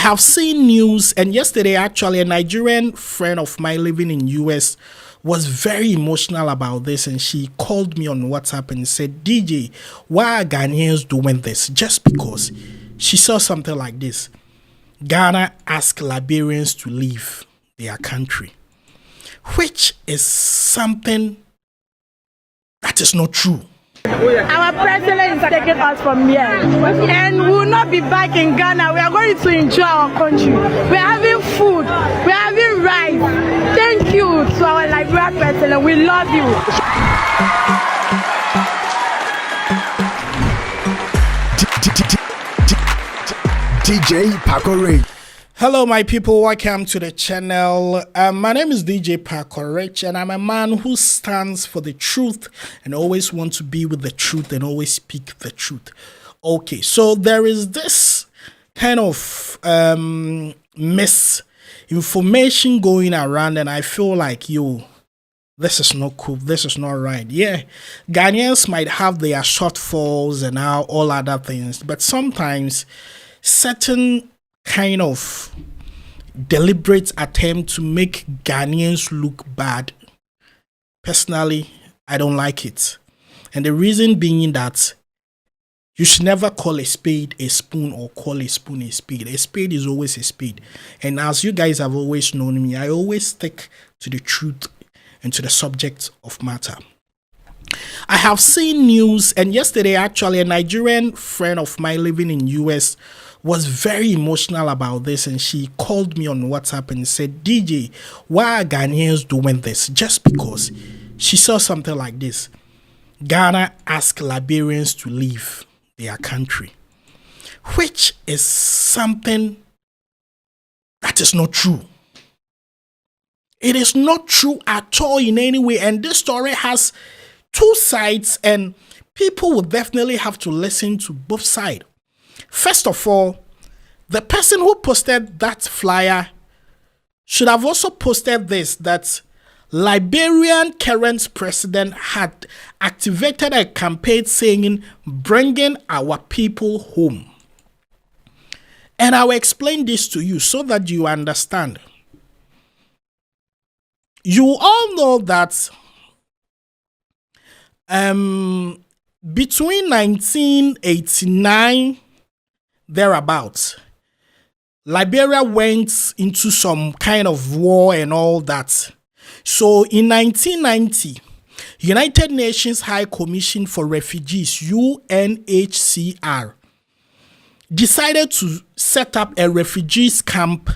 have seen news, and yesterday actually a Nigerian friend of mine living in US was very emotional about this, and she called me on WhatsApp and said, DJ, why are Ghanaians doing this? Just because she saw something like this. Ghana asked Liberians to leave their country, which is something that is not true. Our president is taking us from here, and we will not be back in Ghana. We are going to enjoy our country. We are having food, we are having rice. Thank you to our Liberian president. We love you. DJ Pakore. Hello, my people. Welcome to the channel. My name is DJ Pakore, and I'm a man who stands for the truth and always want to be with the truth and always speak the truth. Okay, so there is this kind of misinformation going around, and I feel like, this is not cool. This is not right. Yeah, Ghanaians might have their shortfalls and all other things, but sometimes certain kind of deliberate attempt to make Ghanaians look bad, personally, I don't like it. And the reason being that you should never call a spade a spoon or call a spoon a spade. A spade is always a spade. And as you guys have always known me, I always stick to the truth and to the subject of matter. I have seen news, and yesterday actually a Nigerian friend of mine living in US was very emotional about this, and she called me on WhatsApp and said, DJ, why are Ghanaians doing this? Just because she saw something like this. Ghana asked Liberians to leave their country, which is something that is not true. It is not true at all in any way, and this story has two sides, and people will definitely have to listen to both sides. First of all, the person who posted that flyer should have also posted this, that Liberian current president had activated a campaign saying, bringing our people home. And I will explain this to you so that you understand. You all know that between 1989 thereabouts, Liberia went into some kind of war and all that. So in 1990, United Nations High Commission for Refugees, UNHCR, decided to set up a refugees camp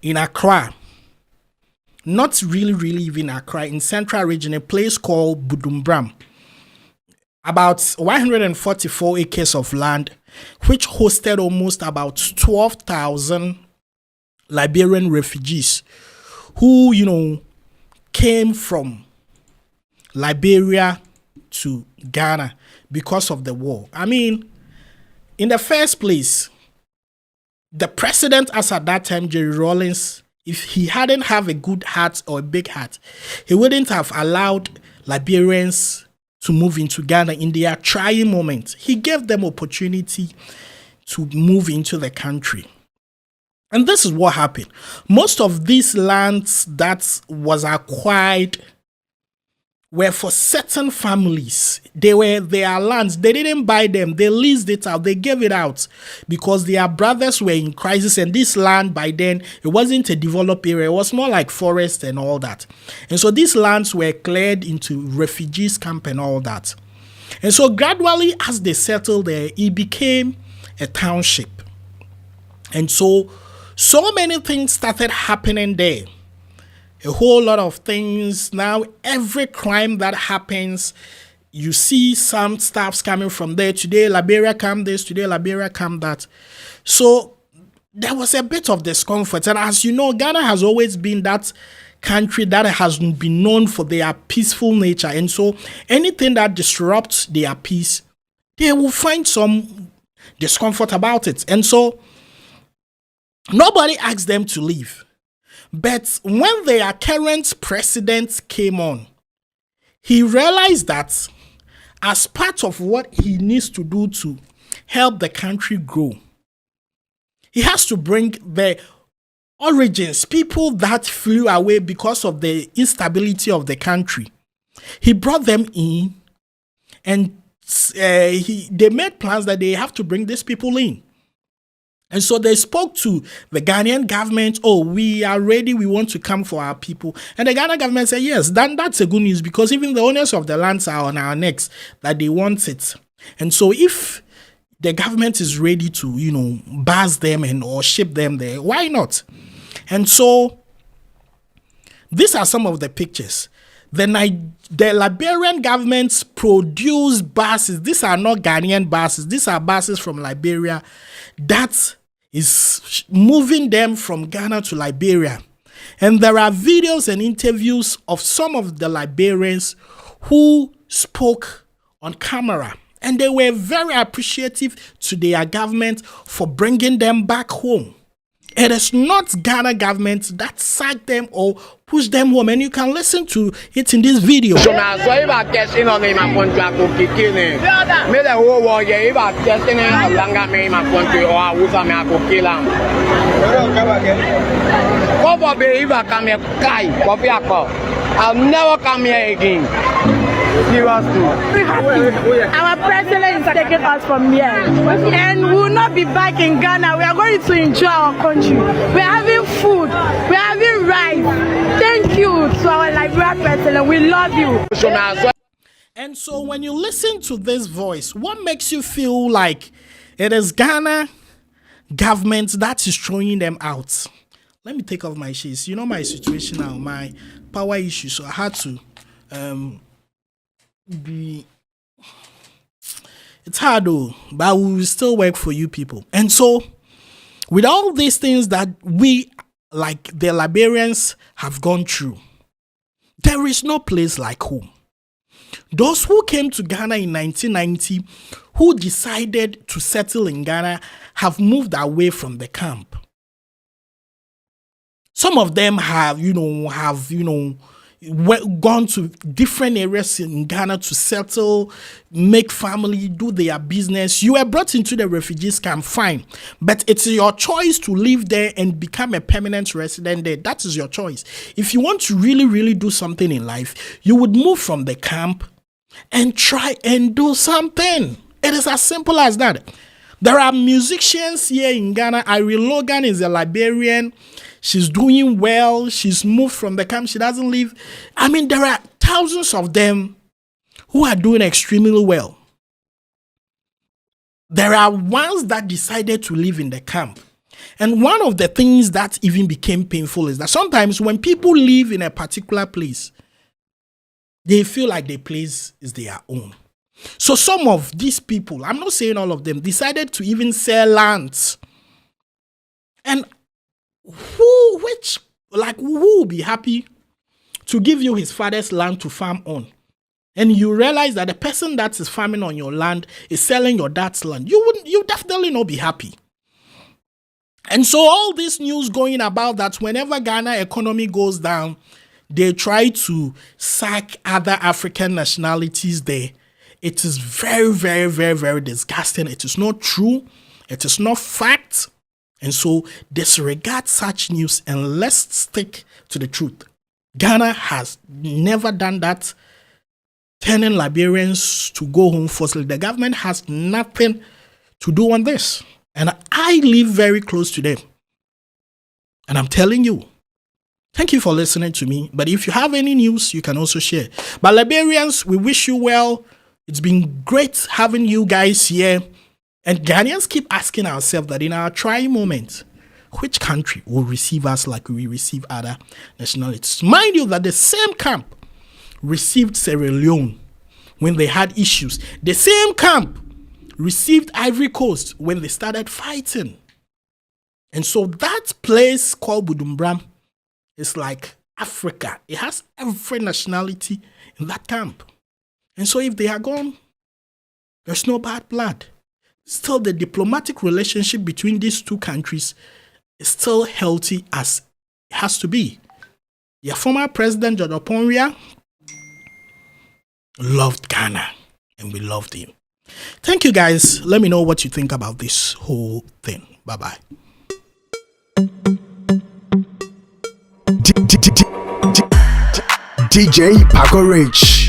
in Accra. Not really even Accra, in Central Region, a place called Budumbram. About 144 acres of land, which hosted almost about 12,000 Liberian refugees who, came from Liberia to Ghana because of the war. I mean, in the first place, the president as at that time, Jerry Rawlings, if he hadn't have a good heart or a big heart, he wouldn't have allowed Liberians to move into Ghana in their trying moment. He gave them opportunity to move into the country. And this is what happened. Most of these lands that was acquired were for certain families. They were their lands. They didn't buy them. They leased it out. They gave it out because their brothers were in crisis. And this land by then, it wasn't a developed area. It was more like forest and all that. And so these lands were cleared into refugees camp and all that. And so gradually, as they settled there, it became a township. And so many things started happening there. A whole lot of things. Now, every crime that happens, you see some stuffs coming from there. Today, Liberia come this. Today, Liberia come that. So there was a bit of discomfort. And as you know, Ghana has always been that country that has been known for their peaceful nature. And so anything that disrupts their peace, they will find some discomfort about it. And so nobody asked them to leave. But when their current president came on, he realized that as part of what he needs to do to help the country grow, He has to bring the origins, people that flew away because of the instability of the country. He brought them in, and they made plans that they have to bring these people in. And so they spoke to the Ghanaian government. Oh, we are ready. We want to come for our people. And the Ghana government said, yes, that's a good news, because even the owners of the lands are on our necks that they want it. And so if the government is ready to, bus them or ship them there, why not? And so these are some of the pictures. The Liberian government produced buses. These are not Ghanaian buses. These are buses from Liberia that is moving them from Ghana to Liberia. And there are videos and interviews of some of the Liberians who spoke on camera. And they were very appreciative to their government for bringing them back home. It is not Ghana government that sacked them or pushed them home, and you can listen to it in this video. I'll never come here again. Our president is taking us from here, and we will not be back in Ghana. We are going to enjoy our country. We are having food, we are having rice. Thank you to our Liberian president. We love you. And so when you listen to this voice, what makes you feel like it is Ghana government that is throwing them out? Let me take off my shades. You know my situation now, my power issue, so I had to it's hard though, but we will still work for you people. And so with all these things that we, like the Liberians, have gone through, there is no place like home. Those who came to Ghana in 1990, who decided to settle in Ghana, have moved away from the camp. Some of them have gone to different areas in Ghana to settle, make family, do their business. You were brought into the refugees camp, fine. But it's your choice to live there and become a permanent resident there. That is your choice. If you want to really, really do something in life, you would move from the camp and try and do something. It is as simple as that. There are musicians here in Ghana. Irene Logan is a Liberian. She's doing well. She's moved from the camp. She doesn't live. I mean, there are thousands of them who are doing extremely well. There are ones that decided to live in the camp. And one of the things that even became painful is that sometimes when people live in a particular place, they feel like the place is their own. So some of these people, I'm not saying all of them, decided to even sell lands. And who will be happy to give you his father's land to farm on? And you realize that the person that is farming on your land is selling your dad's land. You definitely not be happy. And so all this news going about that whenever Ghana economy goes down, they try to sack other African nationalities there. It is very, very, very, very disgusting. It is not true. It is not fact. And so disregard such news and let's stick to the truth. Ghana has never done that, turning Liberians to go home forcibly. The government has nothing to do on this. And I live very close to them. And I'm telling you, thank you for listening to me. But if you have any news, you can also share. But Liberians, we wish you well. It's been great having you guys here. And Ghanaians keep asking ourselves that in our trying moment, which country will receive us like we receive other nationalities? Mind you that the same camp received Sierra Leone when they had issues. The same camp received Ivory Coast when they started fighting. And so that place called Budumbram is like Africa. It has every nationality in that camp. And so if they are gone, there's no bad blood. Still, the diplomatic relationship between these two countries is still healthy as it has to be. Your former president, John Oponria, loved Ghana, and we loved him. Thank you, guys. Let me know what you think about this whole thing. Bye-bye. DJ Paco Rich.